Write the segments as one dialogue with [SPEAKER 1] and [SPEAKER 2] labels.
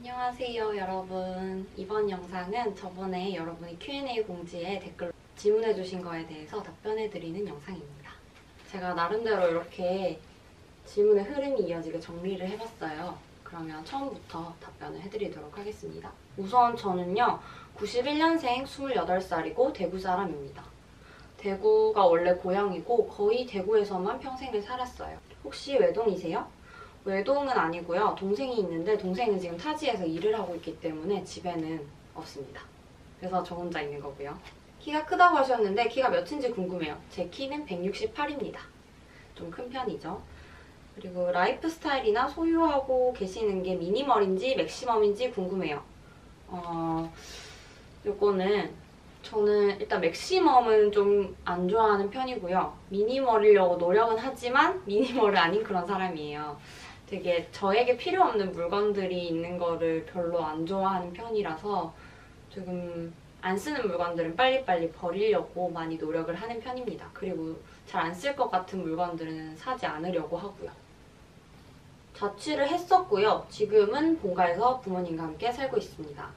[SPEAKER 1] 안녕하세요 여러분. 이번 영상은 저번에 여러분이 Q&A 공지에 댓글로 질문해주신 거에 대해서 답변해드리는 영상입니다. 제가 나름대로 이렇게 질문의 흐름이 이어지게 정리를 해봤어요. 그러면 처음부터 답변을 해드리도록 하겠습니다. 우선 저는요 91년생 28살이고 대구 사람입니다. 대구가 원래 고향이고 거의 대구에서만 평생을 살았어요. 혹시 외동이세요? 외동은 아니고요. 동생이 있는데 동생은 지금 타지에서 일을 하고 있기 때문에 집에는 없습니다. 그래서 저 혼자 있는 거고요. 키가 크다고 하셨는데 키가 몇인지 궁금해요. 제 키는 168입니다. 좀 큰 편이죠. 그리고 라이프 스타일이나 소유하고 계시는 게 미니멀인지 맥시멈인지 궁금해요. 요거는 저는 일단 맥시멈은 좀 안 좋아하는 편이고요. 미니멀이려고 노력은 하지만 미니멀은 아닌 그런 사람이에요. 되게 저에게 필요 없는 물건들이 있는 거를 별로 안 좋아하는 편이라서 조금 안 쓰는 물건들은 빨리빨리 버리려고 많이 노력을 하는 편입니다. 그리고 잘 안 쓸 것 같은 물건들은 사지 않으려고 하고요. 자취를 했었고요. 지금은 본가에서 부모님과 함께 살고 있습니다.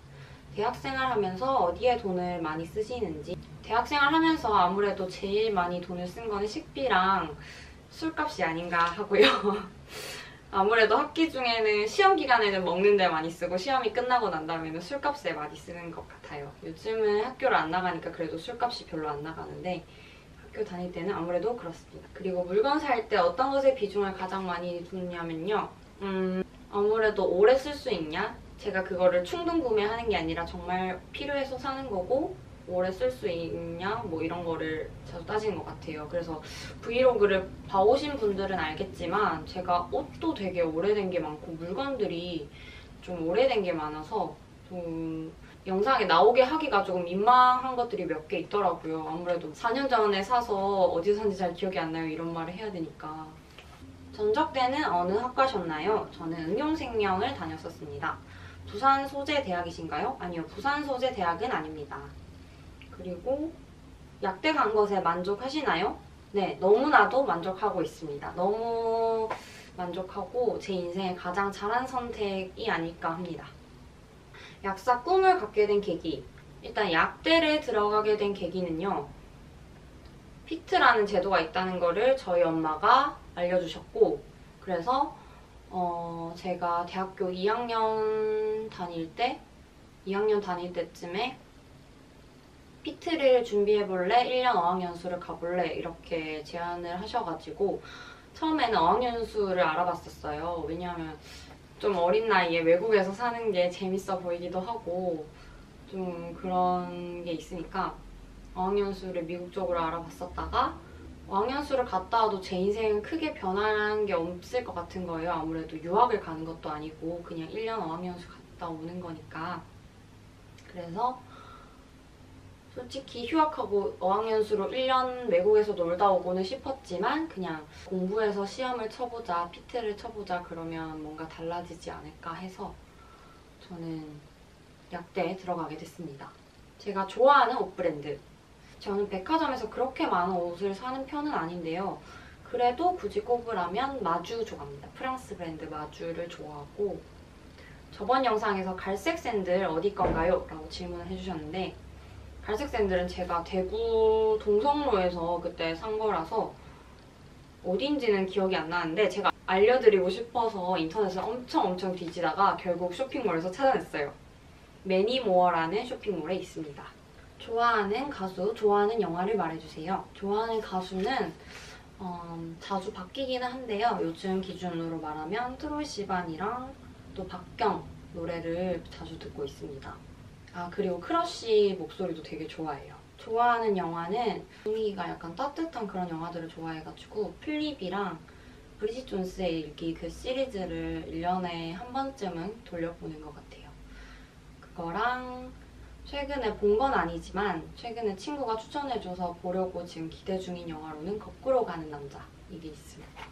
[SPEAKER 1] 대학생활 하면서 어디에 돈을 많이 쓰시는지. 대학생활 하면서 아무래도 제일 많이 돈을 쓴 거는 식비랑 술값이 아닌가 하고요. 아무래도 학기 중에는 시험 기간에는 먹는 데 많이 쓰고 시험이 끝나고 난 다음에는 술값에 많이 쓰는 것 같아요. 요즘은 학교를 안 나가니까 그래도 술값이 별로 안 나가는데 학교 다닐 때는 아무래도 그렇습니다. 그리고 물건 살 때 어떤 것에 비중을 가장 많이 두냐면요. 아무래도 오래 쓸 수 있냐? 제가 그거를 충동 구매하는 게 아니라 정말 필요해서 사는 거고 오래 쓸 수 있냐? 뭐 이런 거를 자주 따지는 것 같아요. 그래서 브이로그를 봐오신 분들은 알겠지만 제가 옷도 되게 오래된 게 많고 물건들이 좀 오래된 게 많아서 좀 영상에 나오게 하기가 조금 민망한 것들이 몇 개 있더라고요. 아무래도 4년 전에 사서 어디서 산지 잘 기억이 안 나요 이런 말을 해야 되니까. 전적 때는 어느 학과셨나요? 저는 응용생명을 다녔었습니다. 부산 소재 대학이신가요? 아니요, 부산 소재 대학은 아닙니다. 그리고 약대 간 것에 만족하시나요? 네, 너무나도 만족하고 있습니다. 너무 만족하고 제 인생에 가장 잘한 선택이 아닐까 합니다. 약사 꿈을 갖게 된 계기. 일단 약대를 들어가게 된 계기는요. 피트라는 제도가 있다는 거를 저희 엄마가 알려주셨고 그래서 제가 대학교 2학년 다닐 때쯤에 피트를 준비해볼래? 1년 어학연수를 가볼래? 이렇게 제안을 하셔가지고 처음에는 어학연수를 알아봤었어요. 왜냐하면 좀 어린 나이에 외국에서 사는 게 재밌어 보이기도 하고 좀 그런 게 있으니까 어학연수를 미국 쪽으로 알아봤었다가 어학연수를 갔다 와도 제 인생은 크게 변한 게 없을 것 같은 거예요. 아무래도 유학을 가는 것도 아니고 그냥 1년 어학연수 갔다 오는 거니까. 그래서 솔직히 휴학하고 어학연수로 1년 외국에서 놀다 오고는 싶었지만 그냥 공부해서 시험을 쳐보자, 피트를 쳐보자 그러면 뭔가 달라지지 않을까 해서 저는 약대에 들어가게 됐습니다. 제가 좋아하는 옷 브랜드. 저는 백화점에서 그렇게 많은 옷을 사는 편은 아닌데요. 그래도 굳이 꼽으라면 마주 좋아합니다. 프랑스 브랜드 마주를 좋아하고 저번 영상에서 갈색 샌들 어디 건가요? 라고 질문을 해주셨는데 갈색 샌들은 제가 대구 동성로에서 그때 산 거라서 어딘지는 기억이 안 나는데 제가 알려드리고 싶어서 인터넷을 엄청 뒤지다가 결국 쇼핑몰에서 찾아냈어요. 매니모어라는 쇼핑몰에 있습니다. 좋아하는 가수, 좋아하는 영화를 말해주세요. 좋아하는 가수는 자주 바뀌기는 한데요. 요즘 기준으로 말하면 트로이 시반이랑 또 박경 노래를 자주 듣고 있습니다. 아 그리고 크러쉬 목소리도 되게 좋아해요. 좋아하는 영화는 분위기가 약간 따뜻한 그런 영화들을 좋아해가지고 플립이랑 브리짓 존스의 일기 그 시리즈를 1년에 한 번쯤은 돌려보는 것 같아요. 그거랑 최근에 본 건 아니지만 최근에 친구가 추천해줘서 보려고 지금 기대 중인 영화로는 거꾸로 가는 남자 이게 있습니다.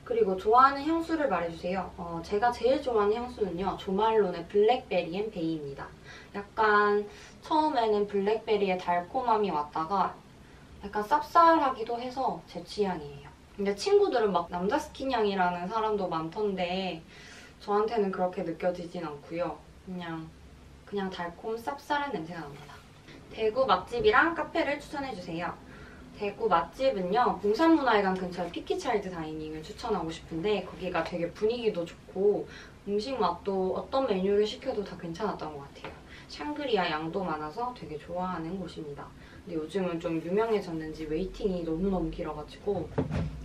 [SPEAKER 1] 그리고 좋아하는 향수를 말해주세요. 제가 제일 좋아하는 향수는요. 조말론의 블랙베리 앤 베이입니다. 약간 처음에는 블랙베리의 달콤함이 왔다가 약간 쌉쌀하기도 해서 제 취향이에요. 근데 친구들은 막 남자 스킨 향이라는 사람도 많던데 저한테는 그렇게 느껴지진 않고요. 그냥 달콤 쌉쌀한 냄새가 납니다. 대구 맛집이랑 카페를 추천해주세요. 대구 맛집은요, 봉산문화회관 근처에 피키차일드 다이닝을 추천하고 싶은데 거기가 되게 분위기도 좋고 음식 맛도 어떤 메뉴를 시켜도 다 괜찮았던 것 같아요. 샹그리아 양도 많아서 되게 좋아하는 곳입니다. 근데 요즘은 좀 유명해졌는지 웨이팅이 너무너무 길어가지고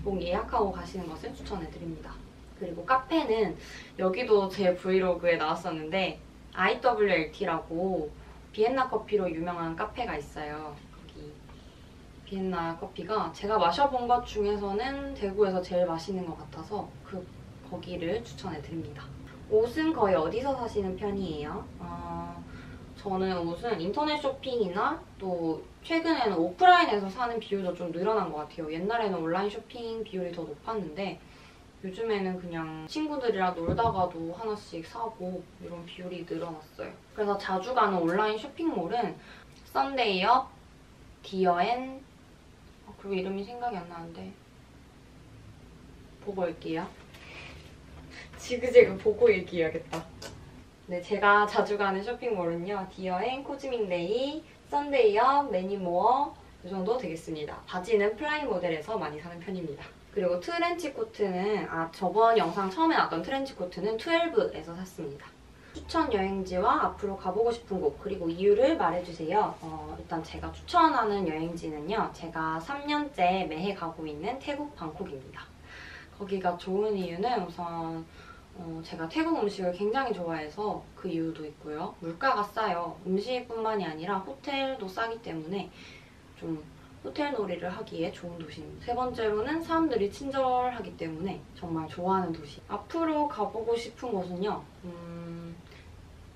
[SPEAKER 1] 꼭 예약하고 가시는 것을 추천해드립니다. 그리고 카페는 여기도 제 브이로그에 나왔었는데 IWLT라고 비엔나 커피로 유명한 카페가 있어요. 거기 비엔나 커피가 제가 마셔본 것 중에서는 대구에서 제일 맛있는 것 같아서 거기를 추천해드립니다. 옷은 거의 어디서 사시는 편이에요? 저는 옷은 인터넷 쇼핑이나 또 최근에는 오프라인에서 사는 비율도 좀 늘어난 것 같아요. 옛날에는 온라인 쇼핑 비율이 더 높았는데 요즘에는 그냥 친구들이랑 놀다가도 하나씩 사고 이런 비율이 늘어났어요. 그래서 자주 가는 온라인 쇼핑몰은 썬데이업, 디어앤 그리고 이름이 생각이 안 나는데 보고 올게요. 지그재그 보고 얘기해야겠다. 네, 제가 자주 가는 쇼핑몰은요. 디어앤, 코즈믹데이, 썬데이업, 매니모어 이 정도 되겠습니다. 바지는 플라이 모델에서 많이 사는 편입니다. 그리고 트렌치코트는 저번 영상 처음에 나왔던 트렌치코트는 12에서 샀습니다. 추천 여행지와 앞으로 가보고 싶은 곳 그리고 이유를 말해주세요. 일단 제가 추천하는 여행지는요. 제가 3년째 매해 가고 있는 태국 방콕입니다. 거기가 좋은 이유는 우선 제가 태국 음식을 굉장히 좋아해서 그 이유도 있고요. 물가가 싸요. 음식뿐만이 아니라 호텔도 싸기 때문에 좀 호텔 놀이를 하기에 좋은 도시입니다. 세 번째로는 사람들이 친절하기 때문에 정말 좋아하는 도시. 앞으로 가보고 싶은 곳은요.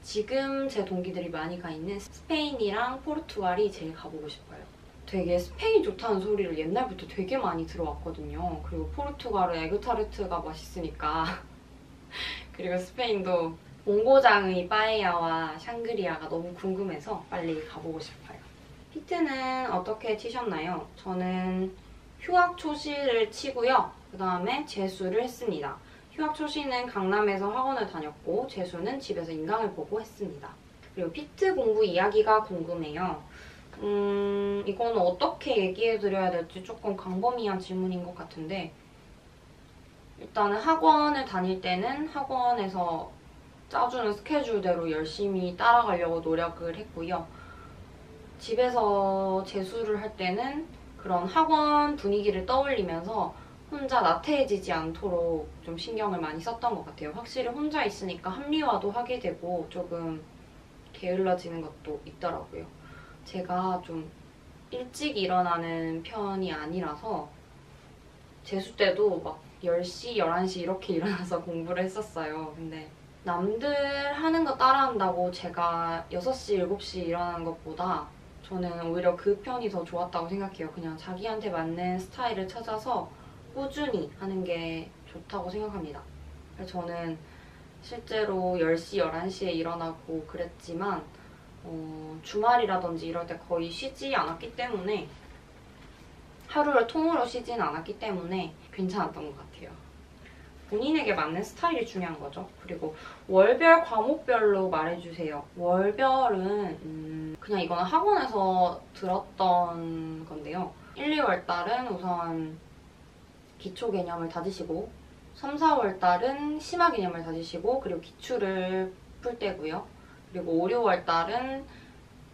[SPEAKER 1] 지금 제 동기들이 많이 가 있는 스페인이랑 포르투갈이 제일 가보고 싶어요. 되게 스페인 좋다는 소리를 옛날부터 되게 많이 들어왔거든요. 그리고 포르투갈은 에그타르트가 맛있으니까 그리고 스페인도 본고장의 빠에야와 샹그리아가 너무 궁금해서 빨리 가보고 싶어요. 피트는 어떻게 치셨나요? 저는 휴학 초시를 치고요. 그 다음에 재수를 했습니다. 휴학 초시는 강남에서 학원을 다녔고 재수는 집에서 인강을 보고 했습니다. 그리고 피트 공부 이야기가 궁금해요. 이거는 어떻게 얘기해드려야 될지 조금 광범위한 질문인 것 같은데 일단은 학원을 다닐 때는 학원에서 짜주는 스케줄대로 열심히 따라가려고 노력을 했고요. 집에서 재수를 할 때는 그런 학원 분위기를 떠올리면서 혼자 나태해지지 않도록 좀 신경을 많이 썼던 것 같아요. 확실히 혼자 있으니까 합리화도 하게 되고 조금 게을러지는 것도 있더라고요. 제가 좀 일찍 일어나는 편이 아니라서 재수 때도 막 10시, 11시 이렇게 일어나서 공부를 했었어요. 근데 남들 하는 거 따라한다고 제가 6시, 7시 일어나는 것보다 저는 오히려 그 편이 더 좋았다고 생각해요. 그냥 자기한테 맞는 스타일을 찾아서 꾸준히 하는 게 좋다고 생각합니다. 그래서 저는 실제로 10시, 11시에 일어나고 그랬지만 주말이라든지 이럴 때 거의 쉬지 않았기 때문에 하루를 통으로 쉬진 않았기 때문에 괜찮았던 것 같아요. 본인에게 맞는 스타일이 중요한 거죠. 그리고 월별, 과목별로 말해주세요. 월별은 그냥 이거는 학원에서 들었던 건데요. 1, 2월 달은 우선 기초 개념을 다지시고 3, 4월 달은 심화 개념을 다지시고 그리고 기출을 풀 때고요. 그리고 5, 6월 달은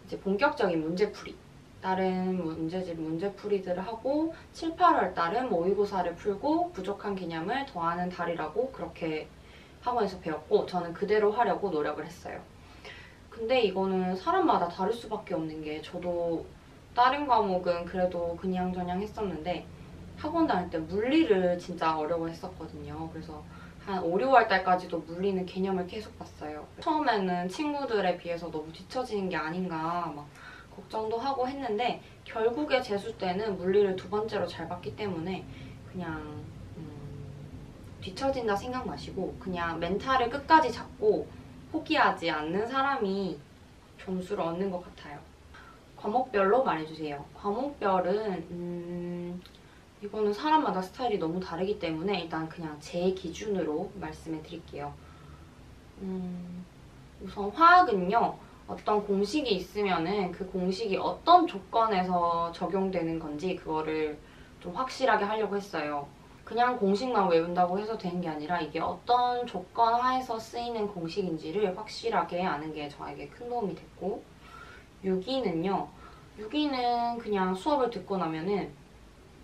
[SPEAKER 1] 이제 본격적인 문제풀이 다른 문제집 문제풀이들을 하고 7, 8월 달은 모의고사를 풀고 부족한 개념을 더하는 달이라고 그렇게 학원에서 배웠고 저는 그대로 하려고 노력을 했어요. 근데 이거는 사람마다 다를 수밖에 없는 게 저도 다른 과목은 그래도 그냥저냥 했었는데 학원 다닐 때 물리를 진짜 어려워했었거든요. 그래서 한 5, 6월 달까지도 물리는 개념을 계속 봤어요. 처음에는 친구들에 비해서 너무 뒤처지는 게 아닌가 막 걱정도 하고 했는데 결국에 재수 때는 물리를 2번째로 잘 봤기 때문에 그냥 뒤처진다 생각 마시고 그냥 멘탈을 끝까지 잡고 포기하지 않는 사람이 점수를 얻는 것 같아요. 과목별로 말해주세요. 과목별은 이거는 사람마다 스타일이 너무 다르기 때문에 일단 그냥 제 기준으로 말씀해 드릴게요. 우선 화학은요. 어떤 공식이 있으면은 그 공식이 어떤 조건에서 적용되는 건지 그거를 좀 확실하게 하려고 했어요. 그냥 공식만 외운다고 해서 되는 게 아니라 이게 어떤 조건 하에서 쓰이는 공식인지를 확실하게 아는 게 저에게 큰 도움이 됐고, 유기는요. 유기는 그냥 수업을 듣고 나면은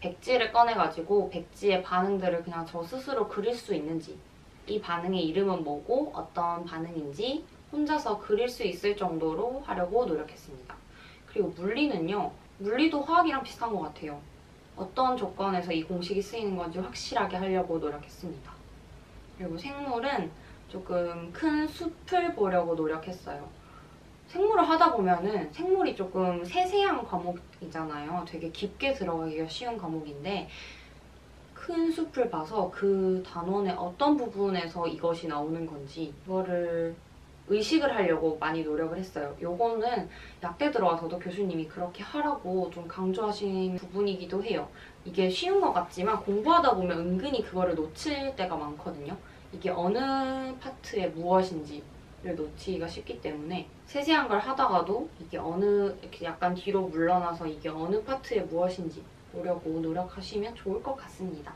[SPEAKER 1] 백지를 꺼내가지고 백지의 반응들을 그냥 저 스스로 그릴 수 있는지, 이 반응의 이름은 뭐고 어떤 반응인지 혼자서 그릴 수 있을 정도로 하려고 노력했습니다. 그리고 물리는요. 물리도 화학이랑 비슷한 것 같아요. 어떤 조건에서 이 공식이 쓰이는 건지 확실하게 하려고 노력했습니다. 그리고 생물은 조금 큰 숲을 보려고 노력했어요. 생물을 하다 보면은 생물이 조금 세세한 과목이잖아요. 되게 깊게 들어가기가 쉬운 과목인데 큰 숲을 봐서 그 단원의 어떤 부분에서 이것이 나오는 건지 이거를 의식을 하려고 많이 노력을 했어요. 요거는 약대 들어와서도 교수님이 그렇게 하라고 좀 강조하신 부분이기도 해요. 이게 쉬운 것 같지만 공부하다 보면 은근히 그거를 놓칠 때가 많거든요. 이게 어느 파트의 무엇인지를 놓치기가 쉽기 때문에 세세한 걸 하다가도 이게 이렇게 약간 뒤로 물러나서 이게 어느 파트의 무엇인지 보려고 노력하시면 좋을 것 같습니다.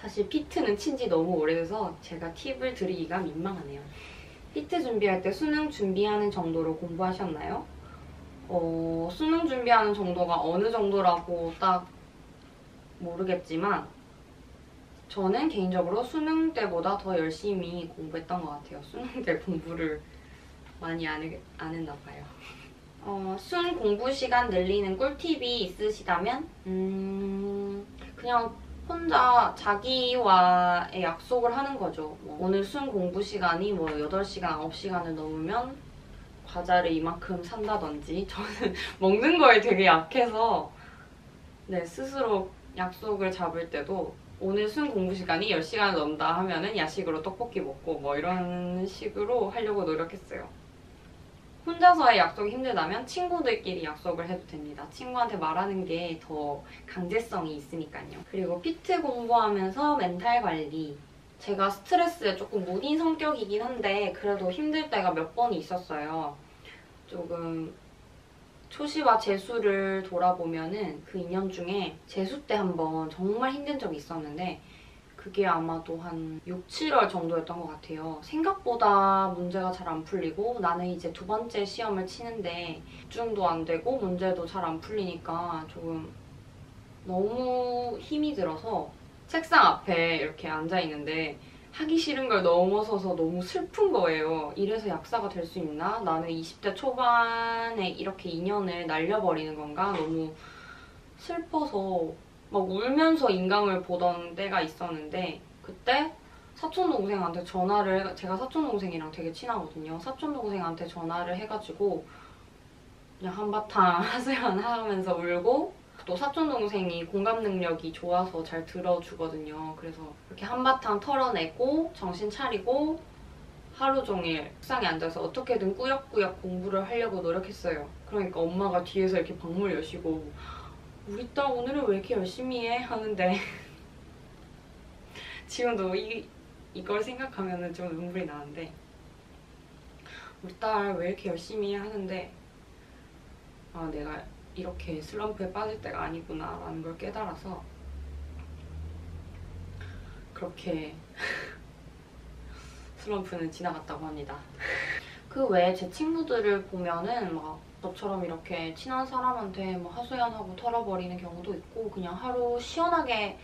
[SPEAKER 1] 사실 피트는 친지 너무 오래돼서 제가 팁을 드리기가 민망하네요. 피트 준비할 때 수능 준비하는 정도로 공부하셨나요? 수능 준비하는 정도가 어느 정도라고 딱 모르겠지만 저는 개인적으로 수능 때보다 더 열심히 공부했던 것 같아요. 수능 때 공부를 많이 안 했나 봐요. 순 공부 시간 늘리는 꿀팁이 있으시다면? 그냥 혼자 자기와의 약속을 하는 거죠. 오늘 순 공부 시간이 8시간, 9시간을 넘으면 과자를 이만큼 산다든지. 저는 먹는 거에 되게 약해서 네, 스스로 약속을 잡을 때도 오늘 순 공부 시간이 10시간을 넘다 하면은 야식으로 떡볶이 먹고 이런 식으로 하려고 노력했어요. 혼자서의 약속이 힘들다면 친구들끼리 약속을 해도 됩니다. 친구한테 말하는 게 더 강제성이 있으니까요. 그리고 피트 공부하면서 멘탈 관리. 제가 스트레스에 조금 무딘 성격이긴 한데 그래도 힘들 때가 몇 번 있었어요. 조금 초시와 재수를 돌아보면은 그 2년 중에 재수 때 한번 정말 힘든 적이 있었는데 그게 아마도 한 6, 7월 정도였던 것 같아요. 생각보다 문제가 잘 안 풀리고 나는 이제 2번째 시험을 치는데 집중도 안 되고 문제도 잘 안 풀리니까 조금 너무 힘이 들어서 책상 앞에 이렇게 앉아있는데 하기 싫은 걸 넘어서서 너무 슬픈 거예요. 이래서 약사가 될 수 있나? 나는 20대 초반에 이렇게 2년을 날려버리는 건가? 너무 슬퍼서 막 울면서 인강을 보던 때가 있었는데 그때 사촌동생한테 제가 사촌동생이랑 되게 친하거든요. 사촌동생한테 전화를 해가지고 그냥 한바탕 하소연하면서 울고 또 사촌동생이 공감 능력이 좋아서 잘 들어주거든요. 그래서 이렇게 한바탕 털어내고 정신 차리고 하루 종일 책상에 앉아서 어떻게든 꾸역꾸역 공부를 하려고 노력했어요. 그러니까 엄마가 뒤에서 이렇게 방문 여시고 우리 딸 오늘은 왜 이렇게 열심히 해? 하는데 지금도 이걸 생각하면 좀 눈물이 나는데 우리 딸 왜 이렇게 열심히 해? 하는데 내가 이렇게 슬럼프에 빠질 때가 아니구나 라는 걸 깨달아서 그렇게 슬럼프는 지나갔다고 합니다. 그 외에 제 친구들을 보면은 막 저처럼 이렇게 친한 사람한테 하소연하고 털어버리는 경우도 있고 그냥 하루 시원하게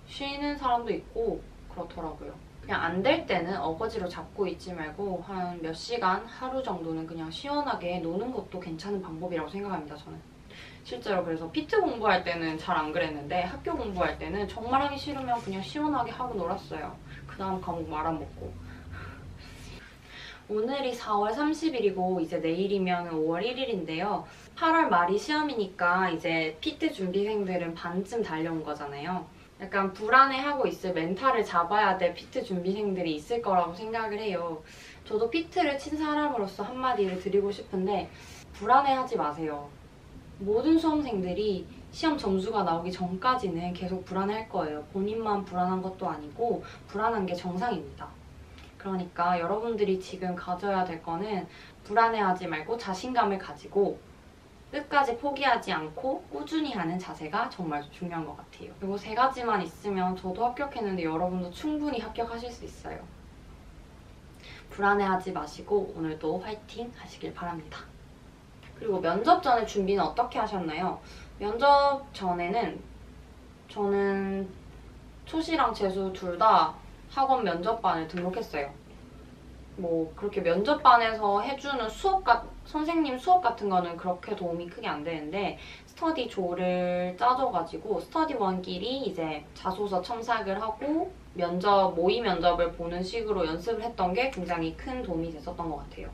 [SPEAKER 1] 쉬는 사람도 있고 그렇더라고요. 그냥 안 될 때는 어거지로 잡고 있지 말고 한 몇 시간, 하루 정도는 그냥 시원하게 노는 것도 괜찮은 방법이라고 생각합니다, 저는. 실제로 그래서 피트 공부할 때는 잘 안 그랬는데 학교 공부할 때는 정말 하기 싫으면 그냥 시원하게 하고 놀았어요. 그 다음 과목 말아먹고. 오늘이 4월 30일이고 이제 내일이면 5월 1일인데요. 8월 말이 시험이니까 이제 피트 준비생들은 반쯤 달려온 거잖아요. 약간 불안해하고 있을 멘탈을 잡아야 될 피트 준비생들이 있을 거라고 생각을 해요. 저도 피트를 친 사람으로서 한마디를 드리고 싶은데 불안해하지 마세요. 모든 수험생들이 시험 점수가 나오기 전까지는 계속 불안할 거예요. 본인만 불안한 것도 아니고 불안한 게 정상입니다. 그러니까 여러분들이 지금 가져야 될 거는 불안해하지 말고 자신감을 가지고 끝까지 포기하지 않고 꾸준히 하는 자세가 정말 중요한 것 같아요. 이거 3가지만 있으면 저도 합격했는데 여러분도 충분히 합격하실 수 있어요. 불안해하지 마시고 오늘도 화이팅 하시길 바랍니다. 그리고 면접 전에 준비는 어떻게 하셨나요? 면접 전에는 저는 초시랑 재수 둘 다 학원 면접반을 등록했어요. 뭐 그렇게 면접반에서 해주는 선생님 수업 같은 거는 그렇게 도움이 크게 안 되는데 스터디 조를 짜줘가지고 스터디 원끼리 이제 자소서 첨삭을 하고 모의 면접을 보는 식으로 연습을 했던 게 굉장히 큰 도움이 됐었던 것 같아요.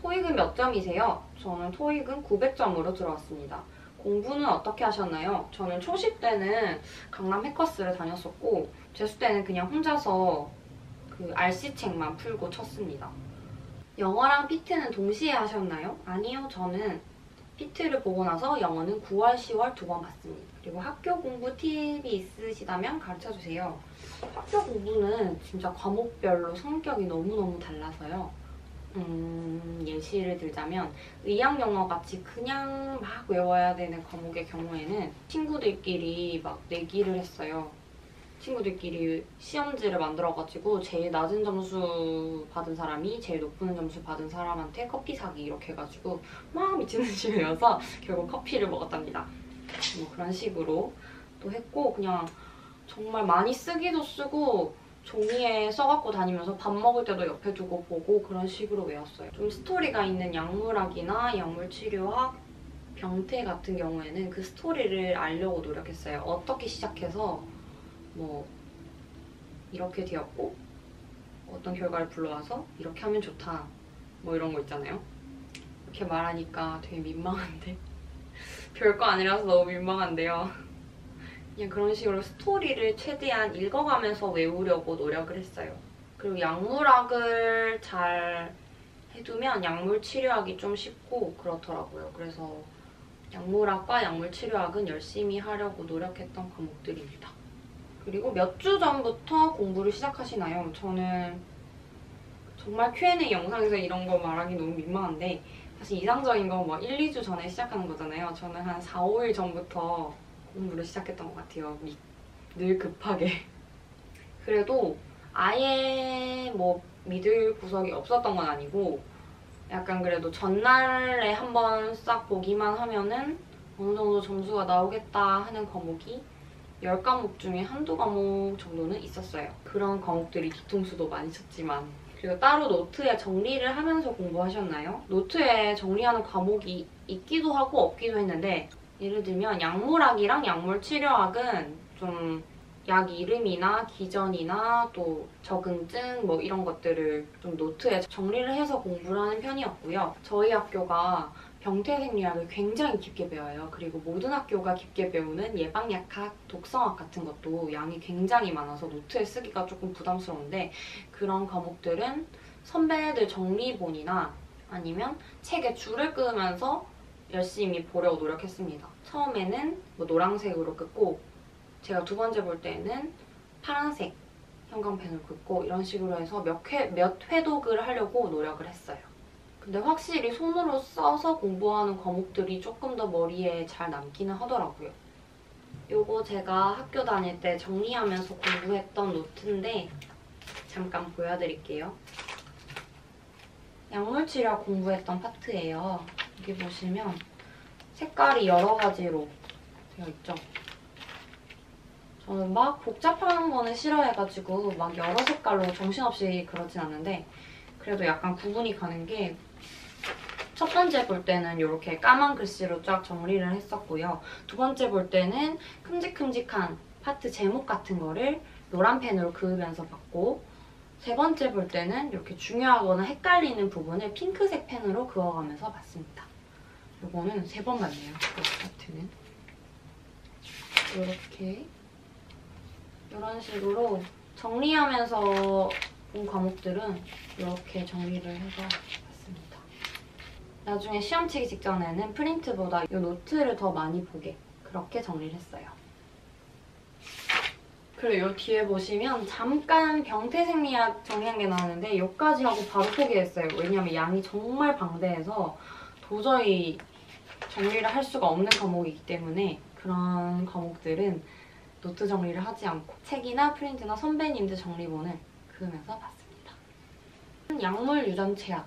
[SPEAKER 1] 토익은 몇 점이세요? 저는 토익은 900점으로 들어왔습니다. 공부는 어떻게 하셨나요? 저는 초시 때는 강남 해커스를 다녔었고 재수 때는 그냥 혼자서 그 RC 책만 풀고 쳤습니다. 영어랑 PT는 동시에 하셨나요? 아니요, 저는 PT를 보고 나서 영어는 9월, 10월 2번 봤습니다. 그리고 학교 공부 팁이 있으시다면 가르쳐주세요. 학교 공부는 진짜 과목별로 성격이 너무너무 달라서요. 예시를 들자면 의학 영어 같이 그냥 막 외워야 되는 과목의 경우에는 친구들끼리 막 내기를 했어요. 친구들끼리 시험지를 만들어가지고 제일 낮은 점수 받은 사람이 제일 높은 점수 받은 사람한테 커피 사기 이렇게 해가지고 막 미친 듯이 외워서 결국 커피를 먹었답니다. 뭐 그런 식으로 또 했고 그냥 정말 많이 쓰기도 쓰고 종이에 써갖고 다니면서 밥 먹을 때도 옆에 두고 보고 그런 식으로 외웠어요. 좀 스토리가 있는 약물학이나 약물치료학, 병태 같은 경우에는 그 스토리를 알려고 노력했어요. 어떻게 시작해서 뭐 이렇게 되었고 어떤 결과를 불러와서 이렇게 하면 좋다 뭐 이런 거 있잖아요. 이렇게 말하니까 되게 민망한데 별거 아니라서 너무 민망한데요. 그냥 그런 식으로 스토리를 최대한 읽어가면서 외우려고 노력을 했어요. 그리고 약물학을 잘 해두면 약물 치료하기 좀 쉽고 그렇더라고요. 그래서 약물학과 약물 치료학은 열심히 하려고 노력했던 과목들입니다. 그리고 몇 주 전부터 공부를 시작하시나요? 저는 정말 Q&A 영상에서 이런 거 말하기 너무 민망한데 사실 이상적인 건 뭐 1, 2주 전에 시작하는 거잖아요. 저는 한 4, 5일 전부터 공부를 시작했던 것 같아요. 늘 급하게. 그래도 아예 뭐 믿을 구석이 없었던 건 아니고 약간 그래도 전날에 한번 싹 보기만 하면은 어느 정도 점수가 나오겠다 하는 과목이 10과목 중에 한두 과목 정도는 있었어요. 그런 과목들이 뒤통수도 많이 쳤지만 그리고 따로 노트에 정리를 하면서 공부하셨나요? 노트에 정리하는 과목이 있기도 하고 없기도 했는데 예를 들면 약물학이랑 약물치료학은 좀 약 이름이나 기전이나 또 적응증 뭐 이런 것들을 좀 노트에 정리를 해서 공부를 하는 편이었고요. 저희 학교가 병태생리학을 굉장히 깊게 배워요. 그리고 모든 학교가 깊게 배우는 예방약학, 독성학 같은 것도 양이 굉장히 많아서 노트에 쓰기가 조금 부담스러운데 그런 과목들은 선배들 정리본이나 아니면 책에 줄을 끄면서 열심히 보려고 노력했습니다. 처음에는 뭐 노란색으로 긋고 제가 2번째 볼 때는 파란색 형광펜으로 긋고 이런 식으로 해서 몇 회독을 하려고 노력을 했어요. 근데 확실히 손으로 써서 공부하는 과목들이 조금 더 머리에 잘 남기는 하더라고요. 요거 제가 학교 다닐 때 정리하면서 공부했던 노트인데 잠깐 보여드릴게요. 약물치료 공부했던 파트예요. 여기 보시면 색깔이 여러 가지로 되어 있죠. 저는 막 복잡한 거는 싫어해가지고 막 여러 색깔로 정신없이 그러진 않는데 그래도 약간 구분이 가는 게 첫 번째 볼 때는 이렇게 까만 글씨로 쫙 정리를 했었고요. 2번째 볼 때는 큼직큼직한 파트 제목 같은 거를 노란 펜으로 그으면서 봤고 3번째 볼 때는 이렇게 중요하거나 헷갈리는 부분을 핑크색 펜으로 그어가면서 봤습니다. 이거는 3번 봤네요. 이 파트는. 이렇게 이런 식으로 정리하면서 본 과목들은 이렇게 정리를 해서 봤습니다. 나중에 시험 치기 직전에는 프린트보다 이 노트를 더 많이 보게 그렇게 정리를 했어요. 그리고 요 뒤에 보시면 잠깐 병태생리학 정리한 게 나왔는데 여기까지 하고 바로 포기했어요. 왜냐면 양이 정말 방대해서 도저히 정리를 할 수가 없는 과목이기 때문에 그런 과목들은 노트 정리를 하지 않고 책이나 프린트나 선배님들 정리본을 그으면서 봤습니다. 약물 유전 체학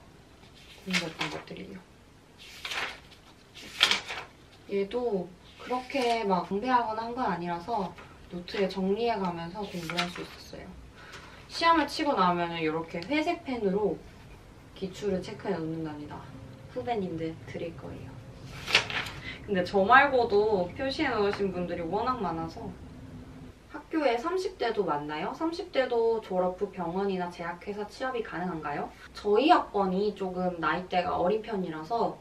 [SPEAKER 1] 공부했던 것들이에요. 얘도 그렇게 막 방대하거나 한 건 아니라서 노트에 정리해가면서 공부를 할 수 있었어요. 시험을 치고 나면 이렇게 회색 펜으로 기출을 체크해 놓는답니다. 후배님들 드릴 거예요. 근데 저 말고도 표시해 놓으신 분들이 워낙 많아서 학교에 30대도 많나요? 30대도 졸업 후 병원이나 제약회사 취업이 가능한가요? 저희 학번이 조금 나이대가 어린 편이라서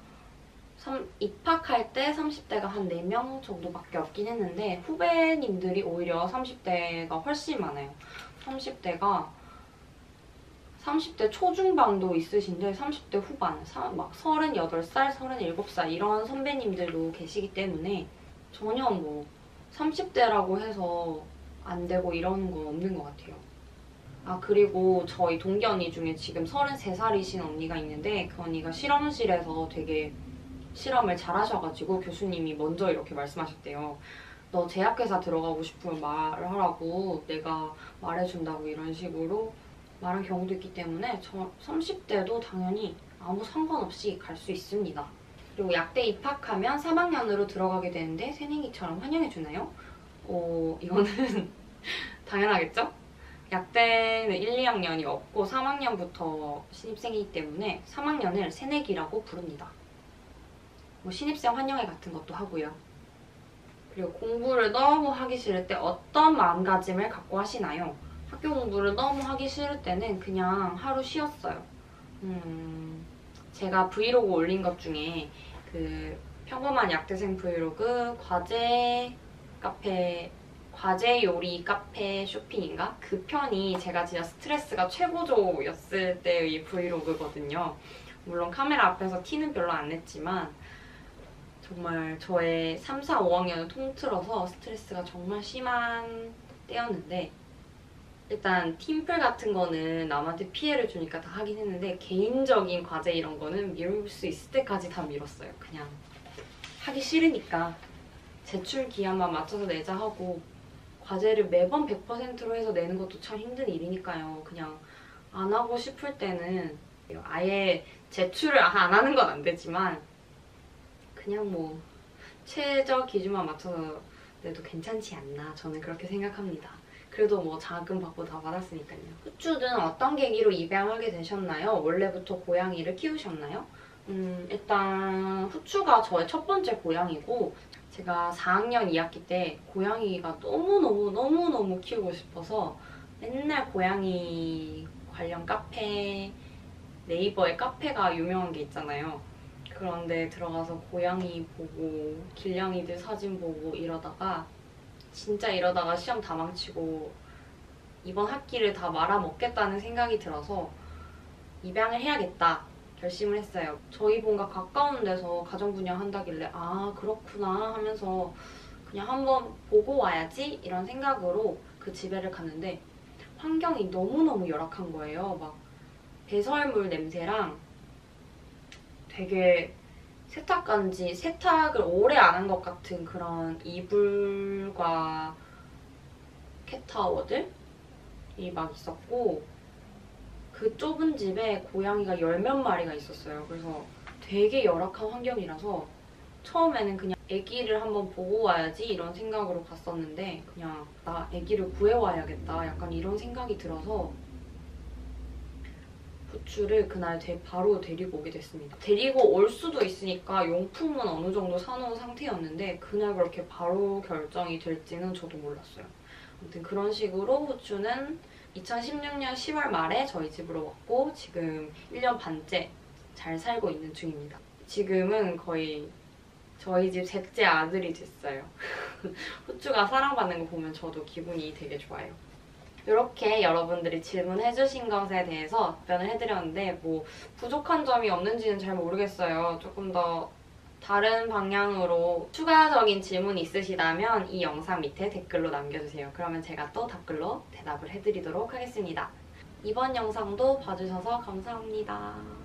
[SPEAKER 1] 입학할 때 30대가 한 4명 정도밖에 없긴 했는데 후배님들이 오히려 30대가 훨씬 많아요. 30대 초중반도 있으신데 30대 후반, 막 38살, 37살 이런 선배님들도 계시기 때문에 전혀 뭐 30대라고 해서 안 되고 이러는 건 없는 것 같아요. 아, 그리고 저희 동기 언니 중에 지금 33살이신 언니가 있는데 그 언니가 실험실에서 되게 실험을 잘 하셔가지고 교수님이 먼저 이렇게 말씀하셨대요. 너 제약회사 들어가고 싶으면 말을 하라고 내가 말해준다고 이런 식으로 말한 경우도 있기 때문에 저 30대도 당연히 아무 상관없이 갈 수 있습니다. 그리고 약대 입학하면 3학년으로 들어가게 되는데 새내기처럼 환영해주나요? 이거는 당연하겠죠? 약대는 1, 2학년이 없고 3학년부터 신입생이기 때문에 3학년을 새내기라고 부릅니다. 뭐 신입생 환영회 같은 것도 하고요. 그리고 공부를 너무 하기 싫을 때 어떤 마음가짐을 갖고 하시나요? 학교 공부를 너무 하기 싫을 때는 그냥 하루 쉬었어요. 제가 브이로그 올린 것 중에 그 평범한 약대생 브이로그 과제 요리 카페 쇼핑인가? 그 편이 제가 진짜 스트레스가 최고조였을 때의 브이로그거든요. 물론 카메라 앞에서 티는 별로 안 냈지만 정말 저의 3, 4, 5학년을 통틀어서 스트레스가 정말 심한 때였는데 일단 팀플 같은 거는 남한테 피해를 주니까 다 하긴 했는데 개인적인 과제 이런 거는 미룰 수 있을 때까지 다 미뤘어요. 그냥 하기 싫으니까 제출 기한만 맞춰서 내자 하고 과제를 매번 100%로 해서 내는 것도 참 힘든 일이니까요. 그냥 안 하고 싶을 때는 아예 제출을 안 하는 건 안 되지만 그냥 뭐 최저 기준만 맞춰서 내도 괜찮지 않나 저는 그렇게 생각합니다. 그래도 뭐 자금 받고 다 받았으니까요. 후추는 어떤 계기로 입양하게 되셨나요? 원래부터 고양이를 키우셨나요? 일단 후추가 저의 첫 번째 고양이고 제가 4학년 2학기 때 고양이가 너무너무 키우고 싶어서 맨날 고양이 관련 카페, 네이버에 카페가 유명한 게 있잖아요. 그런데 들어가서 고양이 보고 길냥이들 사진 보고 이러다가 시험 다 망치고 이번 학기를 다 말아먹겠다는 생각이 들어서 입양을 해야겠다 결심을 했어요. 저희 본가 가까운 데서 가정 분양한다길래 아 그렇구나 하면서 그냥 한번 보고 와야지 이런 생각으로 그 집에를 갔는데 환경이 너무너무 열악한 거예요. 막 배설물 냄새랑 되게 세탁을 오래 안 한 것 같은 그런 이불과 캣타워들이 막 있었고 그 좁은 집에 고양이가 10몇 마리가 있었어요. 그래서 되게 열악한 환경이라서 처음에는 그냥 아기를 한번 보고 와야지 이런 생각으로 갔었는데 그냥 나 아기를 구해와야겠다 약간 이런 생각이 들어서 후추를 그날 바로 데리고 오게 됐습니다. 데리고 올 수도 있으니까 용품은 어느 정도 사놓은 상태였는데 그날 그렇게 바로 결정이 될지는 저도 몰랐어요. 아무튼 그런 식으로 후추는 2016년 10월 말에 저희 집으로 왔고 지금 1년 반째 잘 살고 있는 중입니다. 지금은 거의 저희 집 셋째 아들이 됐어요. 후추가 사랑받는 거 보면 저도 기분이 되게 좋아요. 이렇게 여러분들이 질문해주신 것에 대해서 답변을 해드렸는데 뭐 부족한 점이 없는지는 잘 모르겠어요. 조금 더 다른 방향으로 추가적인 질문이 있으시다면 이 영상 밑에 댓글로 남겨주세요. 그러면 제가 또 댓글로 대답을 해드리도록 하겠습니다. 이번 영상도 봐주셔서 감사합니다.